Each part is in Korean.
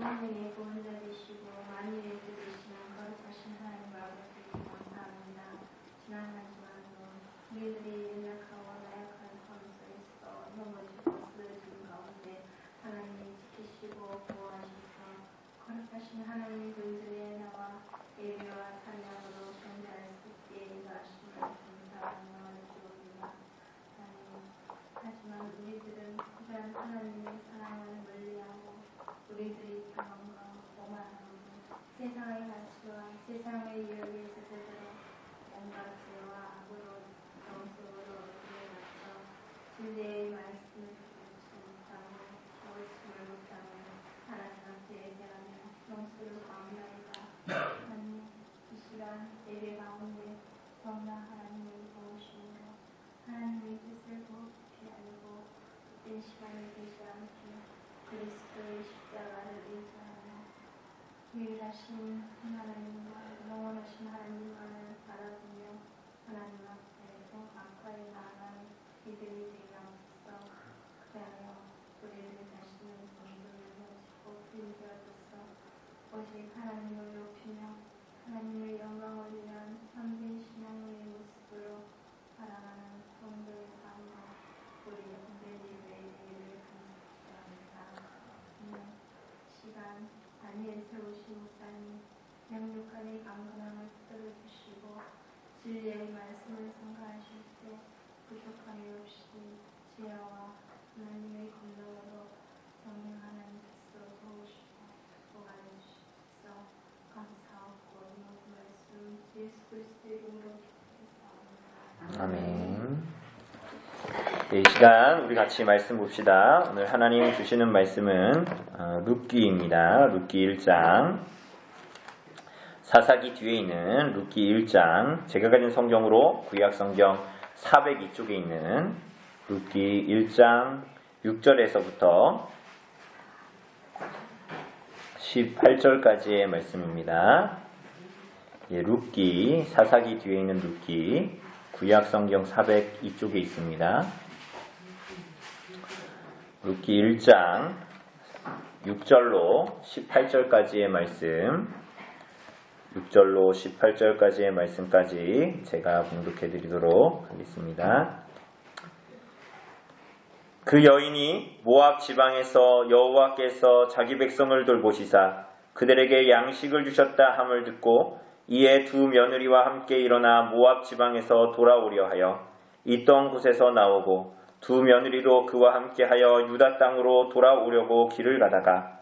선생의 보은자 되시고 만일의 주 되시는 거룩하신 하나님 아버지 감사합니다. 지난 한 주간도 우리들이 연약하고 나약한 삶 속에서 넘어지고 쓰러진 가운데 하나님이 지키시고 보호하셔서 거룩하신 하나님 본전에 나와 예배와 찬양으로 경배할 수 있게 인도하시는 감사하며 주옵니다. 하지만 우리들은 그런 하나님의 사랑을 멀리하고 우리들이 경험과 오만하고 세상의 가치와 세상의 이익에 젖어들어 온갖 죄와 악으로 정속으로 들어가서 진리의 말씀을 듣지 못하고 깨우침을 못하고 하나님한테 대하며 용서를 구합나이다. 하나님 이 시간 예배 가운데 정말 하나님을 도우시며 하나님의 뜻을 더 깊이 알고 이 시간이 되지 않게 그리스도의 십자가를 의지하며 유일하신 하나님과 영원하신 하나님만을 바라보며 하나님 앞에 더 가까이 나아가는 이들이 되게 하옵소서. 그리하여 우리를 다시는 정도를 모시고 부인되어져서 오직 하나님을 높이며 하나님의 영광을 위한 참된 신앙의 모습으로 살아가는 성도의 삶으로 우리 은혜의 예배를 감사합니다. 시간 다니엘 세우신 목사님 영육간의 강건함을 붙들어 주시고 진리의 말씀을 선가하실 때 부족함이 없이 지혜와 하나님의 공덕으로 성령 하나님께서 도우시고 보호하여 주셔서 감사하고 이 모든 말씀 예수 그리스도의 이름으로 기도드립니다. 아멘. 이 시간 우리 같이 말씀 봅시다. 오늘 하나님 주시는 말씀은 룻기입니다. 룻기 1장. 사사기 뒤에 있는 룻기 1장. 제가 가진 성경으로 구약 성경 402쪽에 있는 룻기 1장 6절에서부터 18절까지의 말씀입니다. 룻기, 사사기 뒤에 있는 룻기, 구약 성경 402쪽에 있습니다. 룻기 1장 6절로 18절까지의 말씀, 6절로 18절까지의 말씀까지 제가 봉독해 드리도록 하겠습니다. 그 여인이 모압 지방에서 여호와께서 자기 백성을 돌보시사 그들에게 양식을 주셨다 함을 듣고 이에 두 며느리와 함께 일어나 모압 지방에서 돌아오려 하여 있던 곳에서 나오고 두 며느리도 그와 함께하여 유다 땅으로 돌아오려고 길을 가다가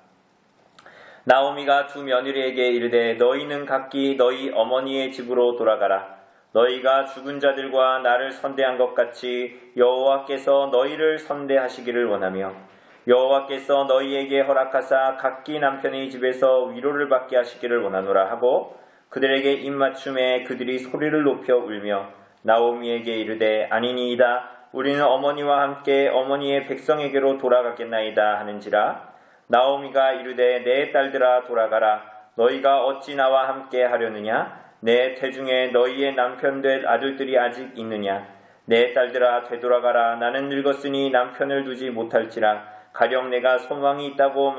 나오미가 두 며느리에게 이르되 너희는 각기 너희 어머니의 집으로 돌아가라. 너희가 죽은 자들과 나를 선대한 것 같이 여호와께서 너희를 선대하시기를 원하며 여호와께서 너희에게 허락하사 각기 남편의 집에서 위로를 받게 하시기를 원하노라 하고 그들에게 입맞춤에 그들이 소리를 높여 울며 나오미에게 이르되 아니니이다. 우리는 어머니와 함께 어머니의 백성에게로 돌아가겠나이다 하는지라. 나오미가 이르되 내 딸들아 돌아가라. 너희가 어찌 나와 함께 하려느냐? 내 태중에 너희의 남편 될 아들들이 아직 있느냐? 내 딸들아 되돌아가라. 나는 늙었으니 남편을 두지 못할지라. 가령 내가 소망이 있다고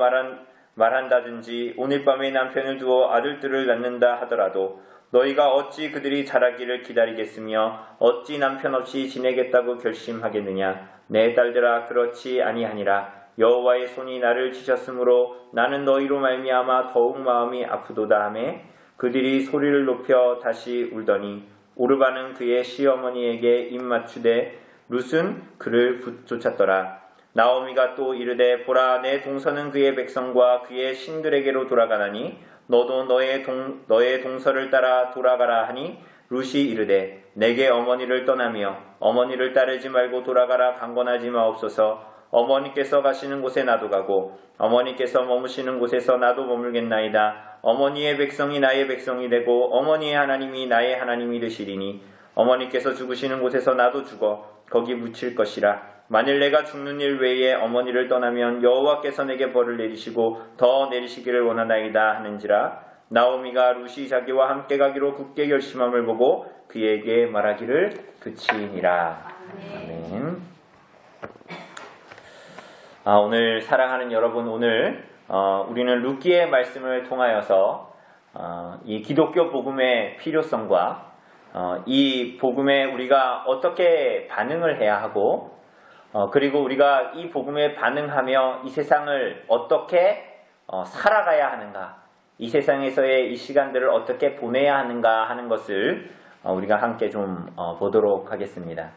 말한다든지 오늘 밤에 남편을 두어 아들들을 낳는다 하더라도 너희가 어찌 그들이 자라기를 기다리겠으며 어찌 남편 없이 지내겠다고 결심하겠느냐? 내 딸들아 그렇지 아니하니라. 여호와의 손이 나를 치셨으므로 나는 너희로 말미암아 더욱 마음이 아프도다 하매 그들이 소리를 높여 다시 울더니 오르바는 그의 시어머니에게 입맞추되 룻은 그를 쫓았더라. 나오미가 또 이르되 보라 내 동서는 그의 백성과 그의 신들에게로 돌아가나니 너도 너의 동서를 따라 돌아가라 하니 룻이 이르되 내게 어머니를 떠나며 어머니를 따르지 말고 돌아가라 강권하지 마옵소서. 어머니께서 가시는 곳에 나도 가고 어머니께서 머무시는 곳에서 나도 머물겠나이다. 어머니의 백성이 나의 백성이 되고 어머니의 하나님이 나의 하나님이 되시리니 어머니께서 죽으시는 곳에서 나도 죽어 거기 묻힐 것이라. 만일 내가 죽는 일 외에 어머니를 떠나면 여호와께서 내게 벌을 내리시고 더 내리시기를 원하나이다 하는지라. 나오미가 룻이 자기와 함께 가기로 굳게 결심함을 보고 그에게 말하기를 그치니라. 아멘. 오늘 사랑하는 여러분, 오늘 우리는 룻기의 말씀을 통하여서 이 기독교 복음의 필요성과 이 복음에 우리가 어떻게 반응을 해야 하고 그리고 우리가 이 복음에 반응하며 이 세상을 어떻게 살아가야 하는가, 이 세상에서의 이 시간들을 어떻게 보내야 하는가 하는 것을 우리가 함께 좀 보도록 하겠습니다.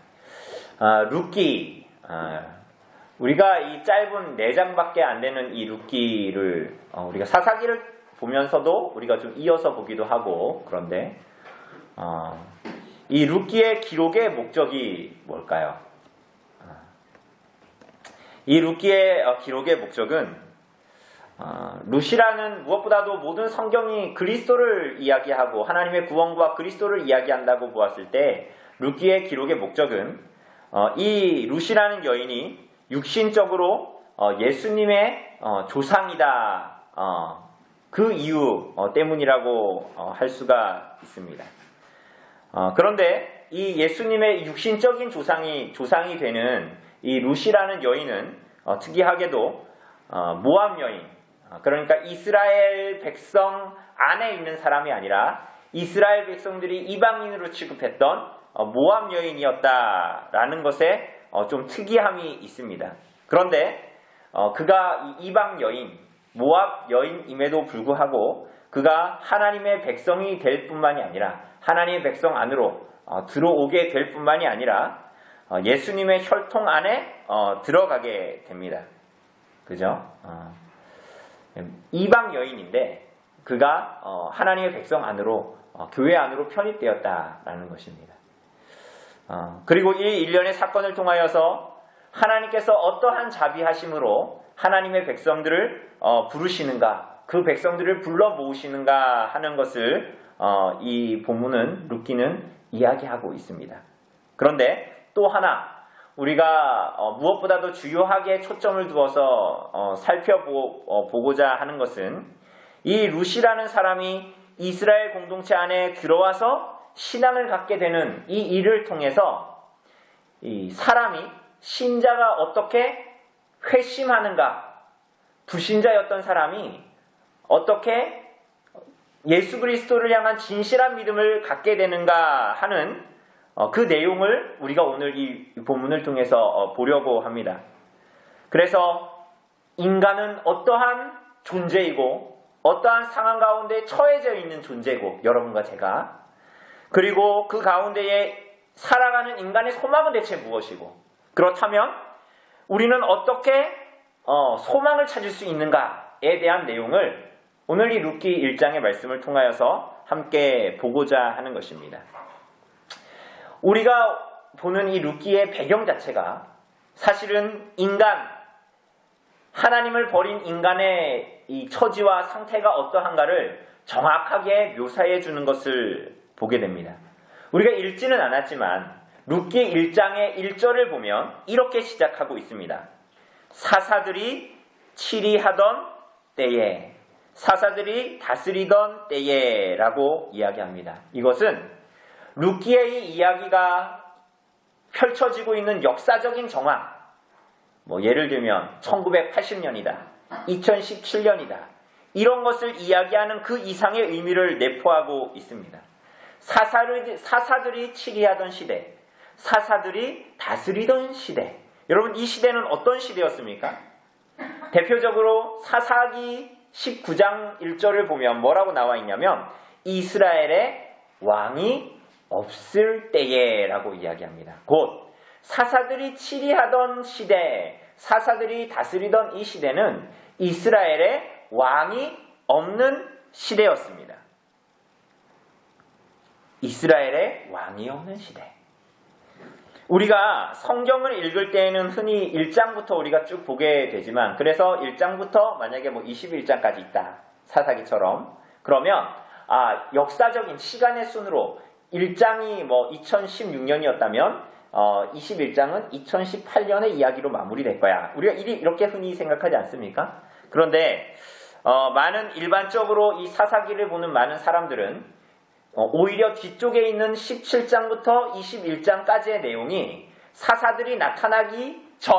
룻기, 우리가 이 짧은 4장밖에 안 되는 이 룻기를 우리가 사사기를 보면서도 우리가 좀 이어서 보기도 하고, 그런데 이 룻기의 기록의 목적이 뭘까요? 이 룻기의 기록의 목적은 룻이라는 무엇보다도 모든 성경이 그리스도를 이야기하고 하나님의 구원과 그리스도를 이야기한다고 보았을 때 룻기의 기록의 목적은 이 룻이라는 여인이 육신적으로 예수님의 조상이다, 그 이유 때문이라고 할 수가 있습니다. 그런데 이 예수님의 육신적인 조상이 되는 이 룻이라는 여인은 특이하게도 모압 여인, 그러니까 이스라엘 백성 안에 있는 사람이 아니라 이스라엘 백성들이 이방인으로 취급했던 모압 여인이었다라는 것에 좀 특이함이 있습니다. 그런데 그가 이방 여인, 모압 여인임에도 불구하고 그가 하나님의 백성이 될 뿐만이 아니라 하나님의 백성 안으로 들어오게 될 뿐만이 아니라 예수님의 혈통 안에 들어가게 됩니다. 그죠? 이방 여인인데 그가 하나님의 백성 안으로 교회 안으로 편입되었다라는 것입니다. 그리고 이 일련의 사건을 통하여서 하나님께서 어떠한 자비하심으로 하나님의 백성들을 부르시는가, 그 백성들을 불러 모으시는가 하는 것을 이 본문은 룻기는 이야기하고 있습니다. 그런데 또 하나 우리가 무엇보다도 주요하게 초점을 두어서 살펴보고자 하는 것은 이 룻이라는 사람이 이스라엘 공동체 안에 들어와서 신앙을 갖게 되는 이 일을 통해서 이 사람이 신자가 어떻게 회심하는가, 불신자였던 사람이 어떻게 예수 그리스도를 향한 진실한 믿음을 갖게 되는가 하는 그 내용을 우리가 오늘 이 본문을 통해서 보려고 합니다. 그래서 인간은 어떠한 존재이고 어떠한 상황 가운데 처해져 있는 존재고, 여러분과 제가, 그리고 그 가운데에 살아가는 인간의 소망은 대체 무엇이고, 그렇다면 우리는 어떻게 소망을 찾을 수 있는가에 대한 내용을 오늘 이 룻기 1장의 말씀을 통하여서 함께 보고자 하는 것입니다. 우리가 보는 이 룻기의 배경 자체가 사실은 하나님을 버린 인간의 이 처지와 상태가 어떠한가를 정확하게 묘사해 주는 것을 보게 됩니다. 우리가 읽지는 않았지만 룻기 1장의 1절을 보면 이렇게 시작하고 있습니다. 사사들이 치리하던 때에, 사사들이 다스리던 때에 라고 이야기합니다. 이것은 룻기의 이 이야기가 펼쳐지고 있는 역사적인 정황, 예를 들면 1980년이다, 2017년이다, 이런 것을 이야기하는 그 이상의 의미를 내포하고 있습니다. 사사들이 치리하던 시대, 사사들이 다스리던 시대. 여러분, 이 시대는 어떤 시대였습니까? 대표적으로 사사기 19장 1절을 보면 뭐라고 나와 있냐면 이스라엘의 왕이 없을 때에 라고 이야기합니다. 곧 사사들이 치리하던 시대, 사사들이 다스리던 이 시대는 이스라엘의 왕이 없는 시대였습니다. 이스라엘의 왕이 없는 시대. 우리가 성경을 읽을 때에는 흔히 1장부터 우리가 쭉 보게 되지만, 그래서 1장부터 만약에 21장까지 있다, 사사기처럼, 그러면 역사적인 시간의 순으로 1장이 2016년이었다면 21장은 2018년의 이야기로 마무리될 거야. 우리가 이렇게 흔히 생각하지 않습니까? 그런데 많은 일반적으로 이 사사기를 보는 많은 사람들은 오히려 뒤쪽에 있는 17장부터 21장까지의 내용이 사사들이 나타나기 전,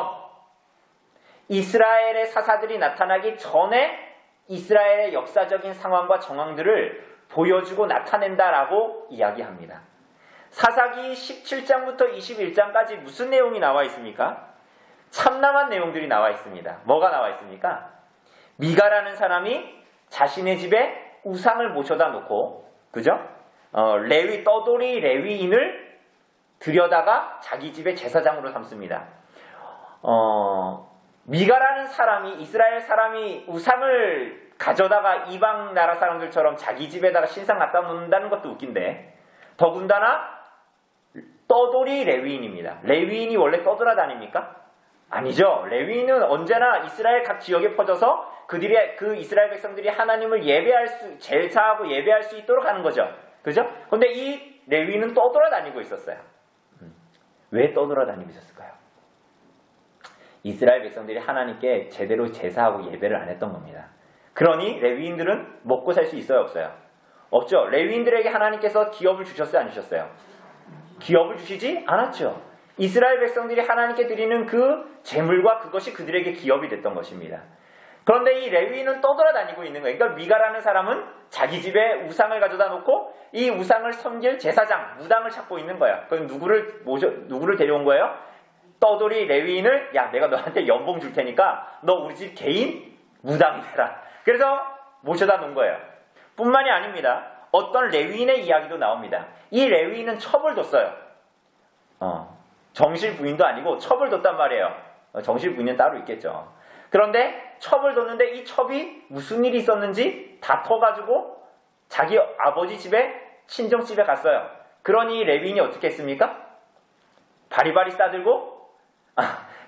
이스라엘의 사사들이 나타나기 전에 이스라엘의 역사적인 상황과 정황들을 보여주고 나타낸다라고 이야기합니다. 사사기 17장부터 21장까지 무슨 내용이 나와 있습니까? 참남한 내용들이 나와 있습니다. 뭐가 나와 있습니까? 미가라는 사람이 자신의 집에 우상을 모셔다 놓고, 그죠? 떠돌이 레위인을 들여다가 자기 집의 제사장으로 삼습니다. 미가라는 사람이, 이스라엘 사람이 우상을 가져다가 이방 나라 사람들처럼 자기 집에다가 신상 갖다 놓는다는 것도 웃긴데, 더군다나 떠돌이 레위인입니다. 레위인이 원래 떠돌아다닙니까? 아니죠. 레위인은 언제나 이스라엘 각 지역에 퍼져서 그 이스라엘 백성들이 하나님을 제사하고 예배할 수 있도록 하는 거죠. 그죠? 근데 이 레위인은 떠돌아다니고 있었어요. 왜 떠돌아다니고 있었을까요? 이스라엘 백성들이 하나님께 제대로 제사하고 예배를 안 했던 겁니다. 그러니 레위인들은 먹고 살 수 있어요, 없어요? 없죠. 레위인들에게 하나님께서 기업을 주셨어요, 안 주셨어요? 기업을 주시지 않았죠. 이스라엘 백성들이 하나님께 드리는 그 재물과 그것이 그들에게 기업이 됐던 것입니다. 그런데 이 레위인은 떠돌아다니고 있는 거예요. 그러니까 미가라는 사람은 자기 집에 우상을 가져다 놓고 이 우상을 섬길 제사장, 무당을 찾고 있는 거예요. 그럼 누구를 데려온 거예요? 떠돌이 레위인을, 야, 내가 너한테 연봉 줄 테니까 너 우리 집 개인 무당이 되라. 그래서 모셔다 놓은 거예요. 뿐만이 아닙니다. 어떤 레위인의 이야기도 나옵니다. 이 레위인은 첩을 뒀어요. 정실 부인도 아니고 첩을 뒀단 말이에요. 정실 부인은 따로 있겠죠. 그런데 첩을 뒀는데 이 첩이 무슨 일이 있었는지 다퉈가지고 자기 아버지 집에, 친정집에 갔어요. 그러니 레위인이 어떻게 했습니까? 바리바리 싸들고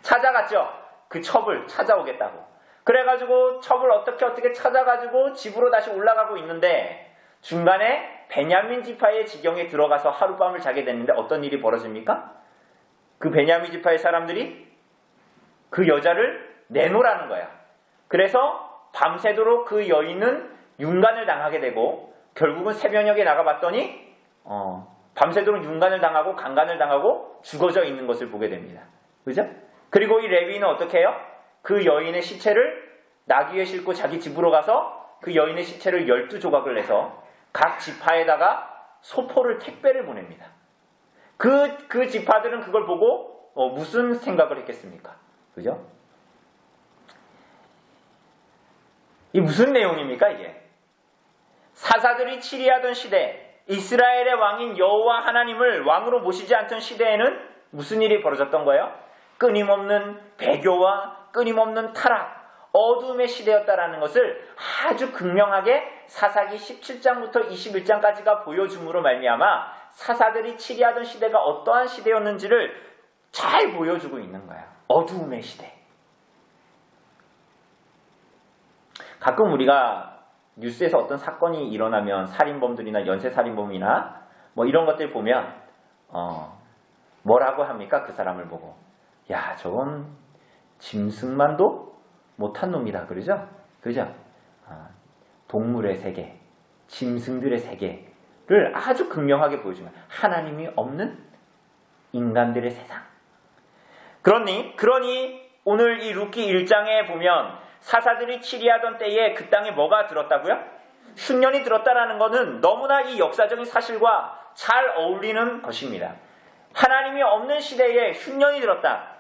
찾아갔죠. 그 첩을 찾아오겠다고. 그래가지고 첩을 어떻게 찾아가지고 집으로 다시 올라가고 있는데 중간에 베냐민 지파의 지경에 들어가서 하룻밤을 자게 됐는데 어떤 일이 벌어집니까? 그 베냐민 지파의 사람들이 그 여자를 내놓으라는 거야. 그래서 밤새도록 그 여인은 윤간을 당하게 되고 결국은 새벽녘에 나가봤더니 밤새도록 윤간을 당하고 강간을 당하고 죽어져 있는 것을 보게 됩니다. 그죠? 그리고 이 레위인은 어떻게 해요? 그 여인의 시체를 나귀에 싣고 자기 집으로 가서 그 여인의 시체를 12조각을 내서 각 지파에다가 소포를 택배를 보냅니다. 그 지파들은 그걸 보고 무슨 생각을 했겠습니까? 그죠? 이 무슨 내용입니까 이게? 사사들이 치리하던 시대, 이스라엘의 왕인 여호와 하나님을 왕으로 모시지 않던 시대에는 무슨 일이 벌어졌던 거예요? 끊임없는 배교와 끊임없는 타락, 어둠의 시대였다라는 것을 아주 극명하게 사사기 17장부터 21장까지가 보여줌으로 말미암아 사사들이 치리하던 시대가 어떠한 시대였는지를 잘 보여주고 있는 거예요. 어두움의 시대. 가끔 우리가 뉴스에서 어떤 사건이 일어나면 살인범들이나 연쇄살인범이나 뭐 이런 것들 보면 뭐라고 합니까? 그 사람을 보고. 야, 저건 짐승만도 못한 놈이다. 그러죠? 그죠? 동물의 세계, 짐승들의 세계를 아주 극명하게 보여주면 하나님이 없는 인간들의 세상. 그러니 오늘 이 룻기 1장에 보면 사사들이 치리하던 때에 그 땅에 뭐가 들었다고요? 흉년이 들었다라는 것은 너무나 이 역사적인 사실과 잘 어울리는 것입니다. 하나님이 없는 시대에 흉년이 들었다.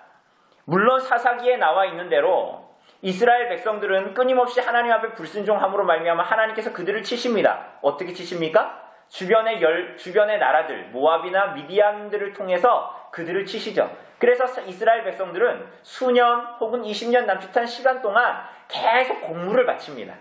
물론 사사기에 나와 있는 대로 이스라엘 백성들은 끊임없이 하나님 앞에 불순종함으로 말미암아 하나님께서 그들을 치십니다. 어떻게 치십니까? 주변의 나라들, 모압이나 미디안들을 통해서 그들을 치시죠. 그래서 이스라엘 백성들은 수년 혹은 20년 남짓한 시간 동안 계속 공물을 바칩니다.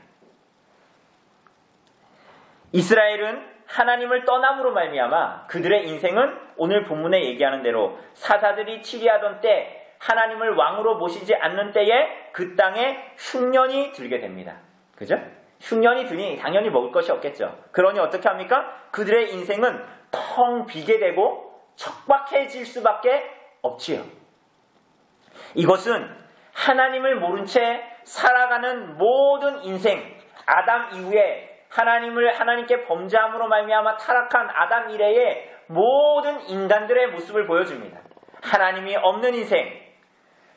이스라엘은 하나님을 떠남으로 말미암아 그들의 인생은 오늘 본문에 얘기하는 대로 사사들이 치리하던 때 하나님을 왕으로 모시지 않는 때에 그 땅에 흉년이 들게 됩니다. 그죠? 흉년이 드니 당연히 먹을 것이 없겠죠. 그러니 어떻게 합니까? 그들의 인생은 텅 비게 되고 척박해질 수밖에 없지요. 이것은 하나님을 모른 채 살아가는 모든 인생, 아담 이후에 하나님께 범죄함으로 말미암아 타락한 아담 이래의 모든 인간들의 모습을 보여줍니다. 하나님이 없는 인생,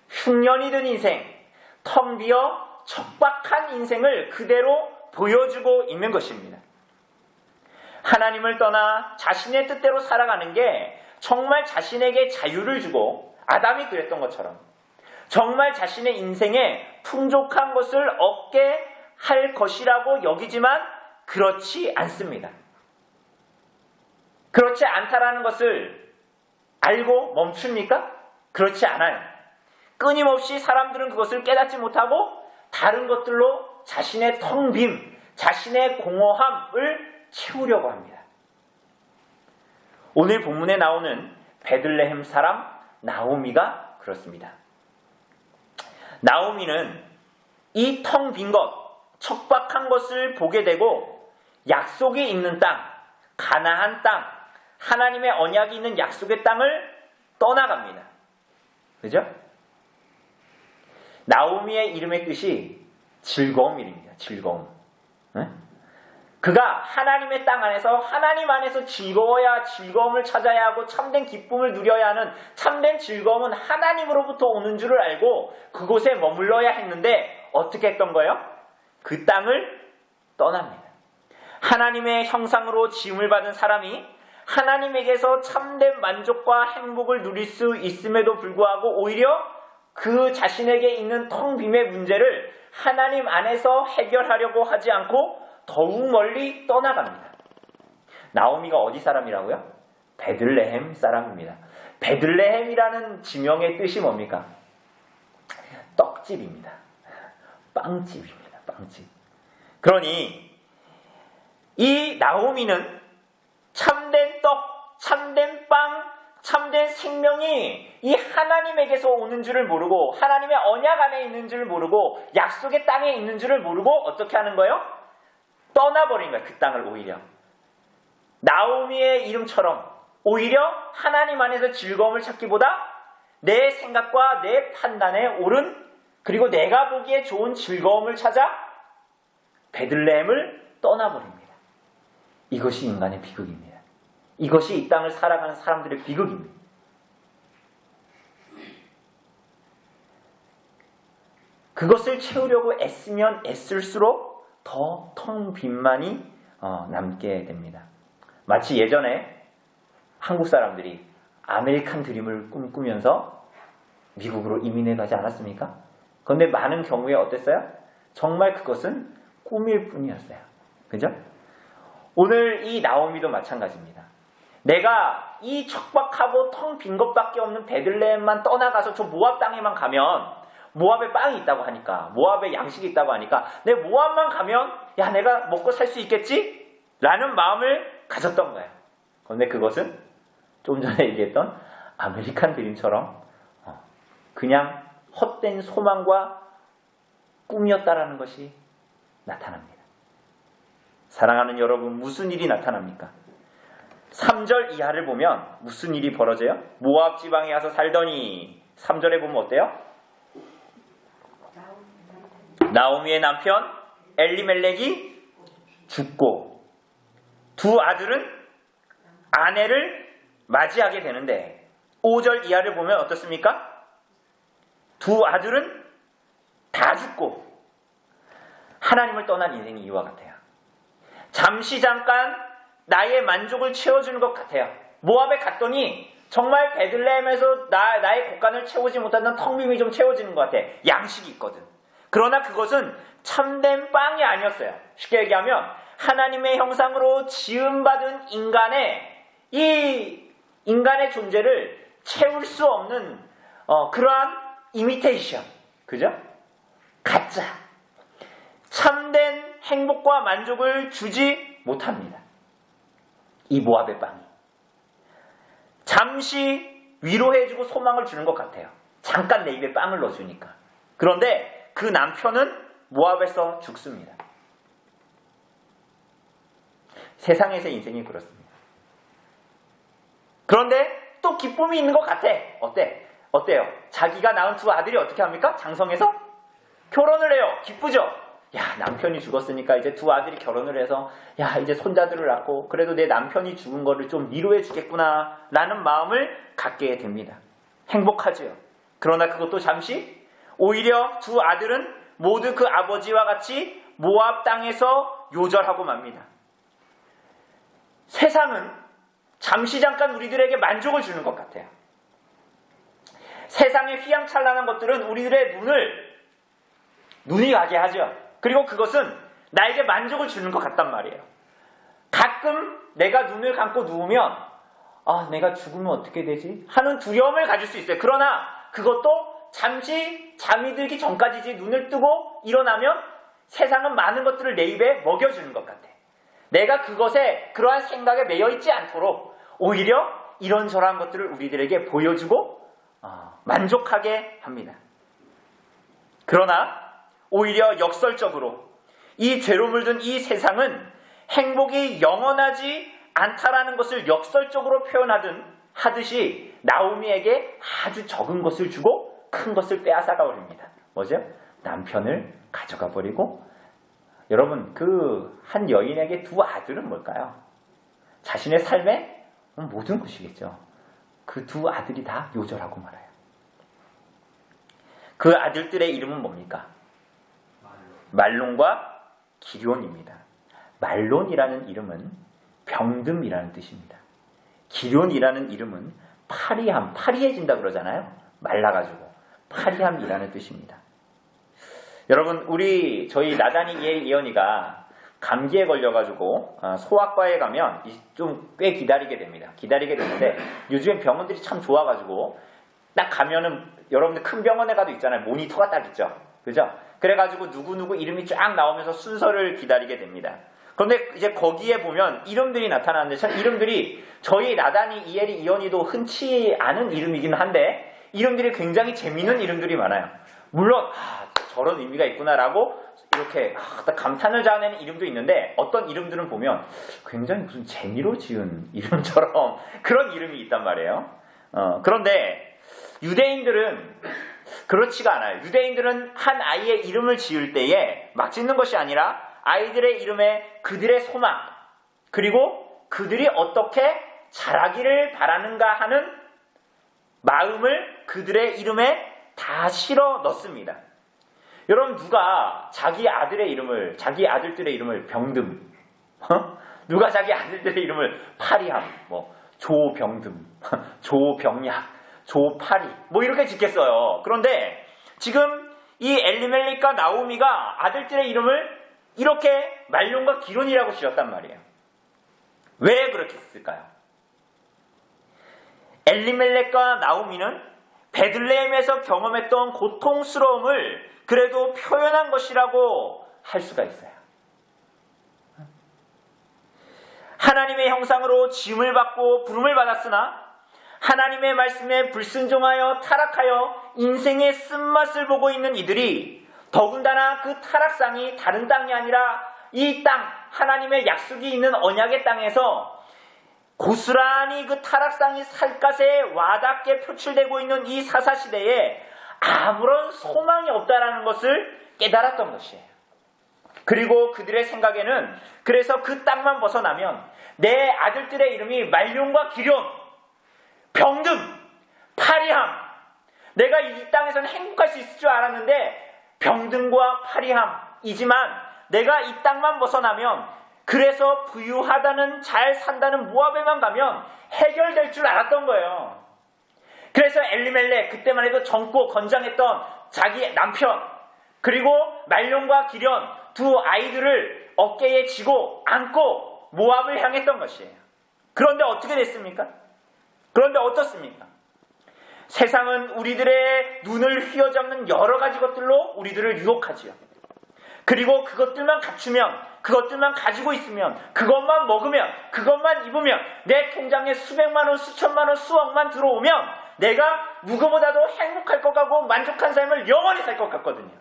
흉년이 든 인생, 텅 비어 척박한 인생을 그대로 보여주고 있는 것입니다. 하나님을 떠나 자신의 뜻대로 살아가는 게 정말 자신에게 자유를 주고 아담이 그랬던 것처럼 정말 자신의 인생에 풍족한 것을 얻게 할 것이라고 여기지만 그렇지 않습니다. 그렇지 않다라는 것을 알고 멈춥니까? 그렇지 않아요. 끊임없이 사람들은 그것을 깨닫지 못하고 다른 것들로 자신의 텅 빔, 자신의 공허함을 채우려고 합니다. 오늘 본문에 나오는 베들레헴 사람 나오미가 그렇습니다. 나오미는 이 텅 빈 것, 척박한 것을 보게 되고 약속이 있는 땅, 가나안 땅, 하나님의 언약이 있는 약속의 땅을 떠나갑니다. 그죠? 나오미의 이름의 뜻이 즐거움이랍니다. 즐거움. 네? 그가 하나님의 땅 안에서 하나님 안에서 즐거워야 즐거움을 찾아야 하고 참된 기쁨을 누려야 하는 참된 즐거움은 하나님으로부터 오는 줄을 알고 그곳에 머물러야 했는데 어떻게 했던 거예요? 그 땅을 떠납니다. 하나님의 형상으로 지음을 받은 사람이 하나님에게서 참된 만족과 행복을 누릴 수 있음에도 불구하고 오히려 그 자신에게 있는 텅 빔의 문제를 하나님 안에서 해결하려고 하지 않고 더욱 멀리 떠나갑니다. 나오미가 어디 사람이라고요? 베들레헴 사람입니다. 베들레헴이라는 지명의 뜻이 뭡니까? 떡집입니다. 빵집입니다. 빵집. 그러니 이 나오미는 참된 떡, 참된 빵, 참된 생명이 이 하나님에게서 오는 줄을 모르고 하나님의 언약 안에 있는 줄을 모르고 약속의 땅에 있는 줄을 모르고 어떻게 하는 거예요? 떠나버린 거예요. 그 땅을 오히려. 나오미의 이름처럼 오히려 하나님 안에서 즐거움을 찾기보다 내 생각과 내 판단에 옳은 그리고 내가 보기에 좋은 즐거움을 찾아 베들레헴을 떠나버립니다. 이것이 인간의 비극입니다. 이것이 이 땅을 살아가는 사람들의 비극입니다. 그것을 채우려고 애쓰면 애쓸수록 더 텅 빈만이 남게 됩니다. 마치 예전에 한국 사람들이 아메리칸 드림을 꿈꾸면서 미국으로 이민해 가지 않았습니까? 그런데 많은 경우에 어땠어요? 정말 그것은 꿈일 뿐이었어요. 그죠? 오늘 이 나오미도 마찬가지입니다. 내가 이 척박하고 텅 빈 것밖에 없는 베들레헴만 떠나가서 저 모압 땅에만 가면 모압에 빵이 있다고 하니까 모압에 양식이 있다고 하니까 내 모압만 가면 야 내가 먹고 살 수 있겠지? 라는 마음을 가졌던 거예요. 그런데 그것은 좀 전에 얘기했던 아메리칸 드림처럼 그냥 헛된 소망과 꿈이었다라는 것이 나타납니다. 사랑하는 여러분, 무슨 일이 나타납니까? 3절 이하를 보면 무슨 일이 벌어져요? 모압 지방에 가서 살더니 3절에 보면 어때요? 나오미의 남편 엘리멜렉이 죽고 두 아들은 아내를 맞이하게 되는데 5절 이하를 보면 어떻습니까? 두 아들은 다 죽고 하나님을 떠난 인생이 이와 같아요. 잠시 잠깐 나의 만족을 채워주는 것 같아요. 모압에 갔더니 정말 베들레헴에서 나의 곳간을 채우지 못하는 텅 빔이 좀 채워지는 것 같아. 양식이 있거든. 그러나 그것은 참된 빵이 아니었어요. 쉽게 얘기하면 하나님의 형상으로 지음받은 이 인간의 존재를 채울 수 없는 그러한 이미테이션. 그죠? 가짜. 참된 행복과 만족을 주지 못합니다. 이 모압의 빵이. 잠시 위로해주고 소망을 주는 것 같아요. 잠깐 내 입에 빵을 넣어주니까. 그런데 그 남편은 모압에서 죽습니다. 세상에서 인생이 그렇습니다. 그런데 또 기쁨이 있는 것 같아. 어때요? 자기가 낳은 두 아들이 어떻게 합니까? 장성해서 결혼을 해요. 기쁘죠? 야, 남편이 죽었으니까 이제 두 아들이 결혼을 해서 야, 이제 손자들을 낳고 그래도 내 남편이 죽은 거를 좀 위로해 주겠구나 라는 마음을 갖게 됩니다. 행복하죠. 그러나 그것도 잠시 오히려 두 아들은 모두 그 아버지와 같이 모압 땅에서 요절하고 맙니다. 세상은 잠시 잠깐 우리들에게 만족을 주는 것 같아요. 세상의 휘황찬란한 것들은 우리들의 눈이 가게 하죠. 그리고 그것은 나에게 만족을 주는 것 같단 말이에요. 가끔 내가 눈을 감고 누우면 내가 죽으면 어떻게 되지? 하는 두려움을 가질 수 있어요. 그러나 그것도 잠시 잠이 들기 전까지지. 눈을 뜨고 일어나면 세상은 많은 것들을 내 입에 먹여주는 것 같아. 내가 그것에 그러한 생각에 매여있지 않도록 오히려 이런저런 것들을 우리들에게 보여주고 만족하게 합니다. 그러나 오히려 역설적으로 이 죄로 물든 이 세상은 행복이 영원하지 않다라는 것을 역설적으로 하듯이 나오미에게 아주 적은 것을 주고 큰 것을 빼앗아가 버립니다. 뭐죠? 남편을 가져가 버리고. 여러분, 그 한 여인에게 두 아들은 뭘까요? 자신의 삶의 모든 것이겠죠. 그 두 아들이 다 요절하고 말아요. 그 아들들의 이름은 뭡니까? 말론과 기럧입니다. 말론이라는 이름은 병듦이라는 뜻입니다. 기럧이라는 이름은 파리해진다 그러잖아요. 말라가지고 파리함이라는 뜻입니다. 여러분, 저희 나단이 예언이가 감기에 걸려가지고 소아과에 가면 좀 꽤 기다리게 되는데 요즘 병원들이 참 좋아가지고 딱 가면은 여러분들 큰 병원에 가도 있잖아요. 모니터가 딱 있죠. 그죠? 그래가지고 누구 이름이 쫙 나오면서 순서를 기다리게 됩니다. 그런데 이제 거기에 보면 이름들이 나타나는데 참 이름들이 저희 나단이 이엘이 이언이도 흔치 않은 이름이긴 한데 이름들이 굉장히 재미있는 이름들이 많아요. 물론 저런 의미가 있구나라고 이렇게 딱 감탄을 자아내는 이름도 있는데 어떤 이름들은 보면 굉장히 무슨 재미로 지은 이름처럼 그런 이름이 있단 말이에요. 그런데 유대인들은 그렇지가 않아요. 유대인들은 한 아이의 이름을 지을 때에 막 짓는 것이 아니라 아이들의 이름에 그들의 소망 그리고 그들이 어떻게 자라기를 바라는가 하는 마음을 그들의 이름에 다 실어 넣습니다. 여러분, 누가 자기 아들들의 이름을 병듦, 누가 자기 아들들의 이름을 파리함, 조병듦, 조병약, 조파리, 이렇게 짓겠어요. 그런데 지금 이 엘리멜렉과 나오미가 아들들의 이름을 이렇게 말론과 기럧이라고 지었단 말이에요. 왜 그렇게 했을까요? 엘리멜렉과 나오미는 베들레헴에서 경험했던 고통스러움을 그래도 표현한 것이라고 할 수가 있어요. 하나님의 형상으로 지음을 받고 부름을 받았으나 하나님의 말씀에 불순종하여 타락하여 인생의 쓴맛을 보고 있는 이들이 더군다나 그 타락상이 다른 땅이 아니라 이 땅, 하나님의 약속이 있는 언약의 땅에서 고스란히 그 타락상이 살갗에 와닿게 표출되고 있는 이 사사시대에 아무런 소망이 없다라는 것을 깨달았던 것이에요. 그리고 그들의 생각에는 그래서 그 땅만 벗어나면 내 아들들의 이름이 말론과 기럧, 병듦, 파리함, 내가 이 땅에서는 행복할 수 있을 줄 알았는데 병듦과 파리함이지만 내가 이 땅만 벗어나면 그래서 부유하다는 잘 산다는 모압에만 가면 해결될 줄 알았던 거예요. 그래서 엘리멜렉, 그때만 해도 젊고 건장했던 자기 남편, 그리고 말론과 기럧 두 아이들을 어깨에 지고 안고 모압을 향했던 것이에요. 그런데 어떻게 됐습니까? 그런데 어떻습니까? 세상은 우리들의 눈을 휘어잡는 여러 가지 것들로 우리들을 유혹하지요. 그리고 그것들만 갖추면, 그것들만 가지고 있으면, 그것만 먹으면, 그것만 입으면 내 통장에 수백만 원, 수천만 원, 수억만 들어오면 내가 누구보다도 행복할 것 같고 만족한 삶을 영원히 살 것 같거든요.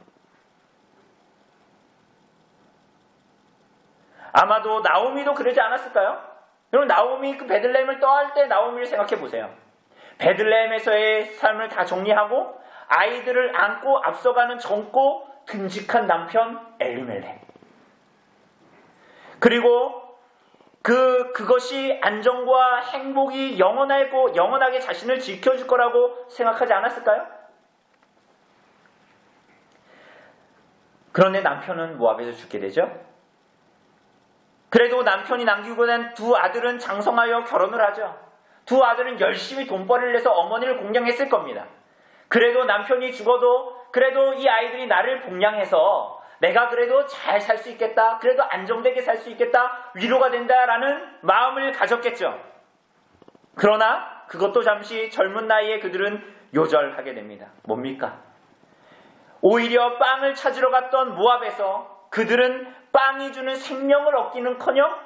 아마도 나오미도 그러지 않았을까요? 여러분, 나오미 그 베들레헴을 떠날 때 나오미를 생각해 보세요. 베들레헴에서의 삶을 다 정리하고 아이들을 안고 앞서가는 젊고 듬직한 남편 엘리멜렉. 그리고 그것이 안정과 행복이 영원하게 자신을 지켜줄 거라고 생각하지 않았을까요? 그런데 남편은 모압에서 죽게 되죠. 그래도 남편이 남기고 난 두 아들은 장성하여 결혼을 하죠. 두 아들은 열심히 돈벌이를 해서 어머니를 공양했을 겁니다. 그래도 남편이 죽어도 그래도 이 아이들이 나를 봉양해서 내가 그래도 잘 살 수 있겠다. 그래도 안정되게 살 수 있겠다. 위로가 된다라는 마음을 가졌겠죠. 그러나 그것도 잠시 젊은 나이에 그들은 요절하게 됩니다. 뭡니까? 오히려 빵을 찾으러 갔던 모압에서 그들은 빵이 주는 생명을 얻기는커녕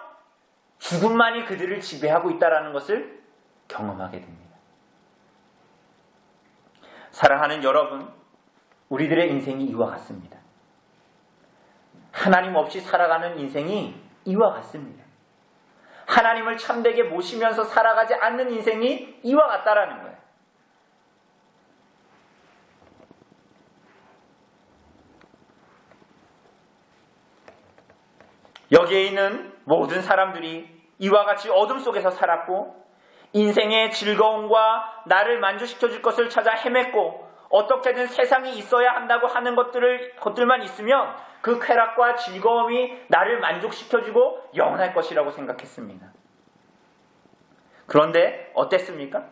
죽음만이 그들을 지배하고 있다는 것을 경험하게 됩니다. 사랑하는 여러분, 우리들의 인생이 이와 같습니다. 하나님 없이 살아가는 인생이 이와 같습니다. 하나님을 참되게 모시면서 살아가지 않는 인생이 이와 같다라는 거예요. 여기에 있는 모든 사람들이 이와 같이 어둠 속에서 살았고 인생의 즐거움과 나를 만족시켜줄 것을 찾아 헤맸고 어떻게든 세상이 있어야 한다고 하는 것들만 있으면 그 쾌락과 즐거움이 나를 만족시켜주고 영원할 것이라고 생각했습니다. 그런데 어땠습니까?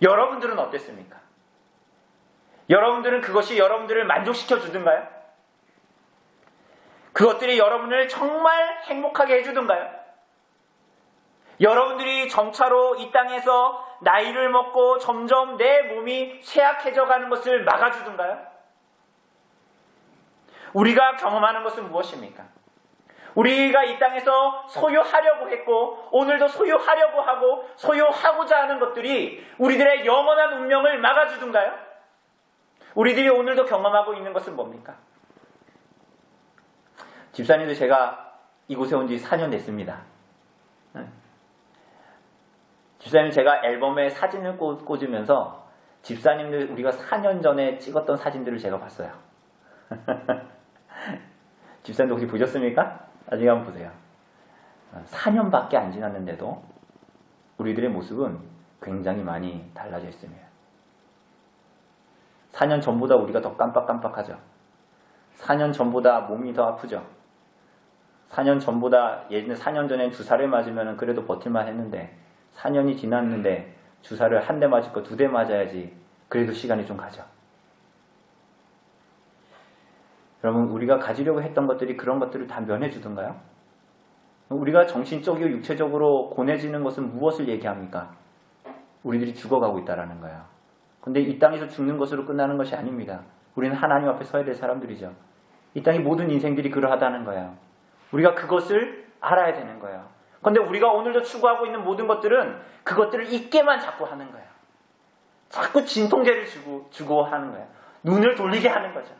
여러분들은 어땠습니까? 여러분들은 그것이 여러분들을 만족시켜주던가요? 그것들이 여러분을 정말 행복하게 해주던가요? 여러분들이 점차로 이 땅에서 나이를 먹고 점점 내 몸이 쇠약해져 가는 것을 막아주던가요? 우리가 경험하는 것은 무엇입니까? 우리가 이 땅에서 소유하려고 했고 오늘도 소유하려고 하고 소유하고자 하는 것들이 우리들의 영원한 운명을 막아주던가요? 우리들이 오늘도 경험하고 있는 것은 뭡니까? 집사님도 제가 이곳에 온 지 4년 됐습니다. 집사님 제가 앨범에 사진을 꽂으면서 집사님들 우리가 4년 전에 찍었던 사진들을 제가 봤어요. 집사님도 혹시 보셨습니까? 나중에 한번 보세요. 4년밖에 안 지났는데도 우리들의 모습은 굉장히 많이 달라져 있습니다. 4년 전보다 우리가 더 깜빡깜빡하죠. 4년 전보다 몸이 더 아프죠. 4년 전보다 예전에 4년 전엔 주사를 맞으면 그래도 버틸만 했는데 4년이 지났는데 주사를 한 대 맞을 거 2대 맞아야지 그래도 시간이 좀 가죠. 여러분 우리가 가지려고 했던 것들이 그런 것들을 다 면해주던가요? 우리가 정신적이고 육체적으로 고뇌지는 것은 무엇을 얘기합니까? 우리들이 죽어가고 있다는 거예요. 근데 이 땅에서 죽는 것으로 끝나는 것이 아닙니다. 우리는 하나님 앞에 서야 될 사람들이죠. 이 땅의 모든 인생들이 그러하다는 거예요. 우리가 그것을 알아야 되는 거예요. 그런데 우리가 오늘도 추구하고 있는 모든 것들은 그것들을 잊게만 자꾸 하는 거예요. 자꾸 진통제를 주고 하는 거예요. 눈을 돌리게 하는 거죠.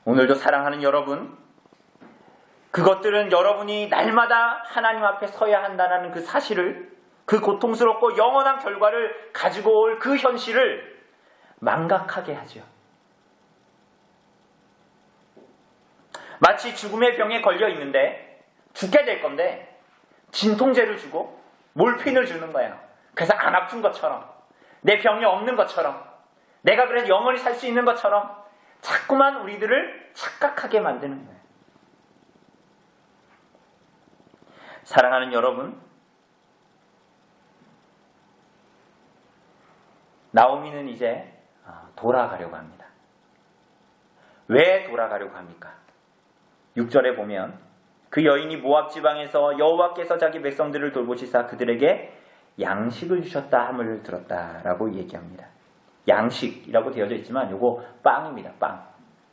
오늘도 사랑하는 여러분, 그것들은 여러분이 날마다 하나님 앞에 서야 한다는 그 사실을, 그 고통스럽고 영원한 결과를 가지고 올 그 현실을 망각하게 하죠. 마치 죽음의 병에 걸려 있는데 죽게 될 건데 진통제를 주고 몰핀을 주는 거예요. 그래서 안 아픈 것처럼, 내 병이 없는 것처럼, 내가 그래서 영원히 살 수 있는 것처럼 자꾸만 우리들을 착각하게 만드는 거예요. 사랑하는 여러분, 나오미는 이제 돌아가려고 합니다. 왜 돌아가려고 합니까? 6절에 보면 그 여인이 모압 지방에서 여호와께서 자기 백성들을 돌보시사 그들에게 양식을 주셨다 함을 들었다라고 얘기합니다. 양식이라고 되어져 있지만 요거 빵입니다. 빵.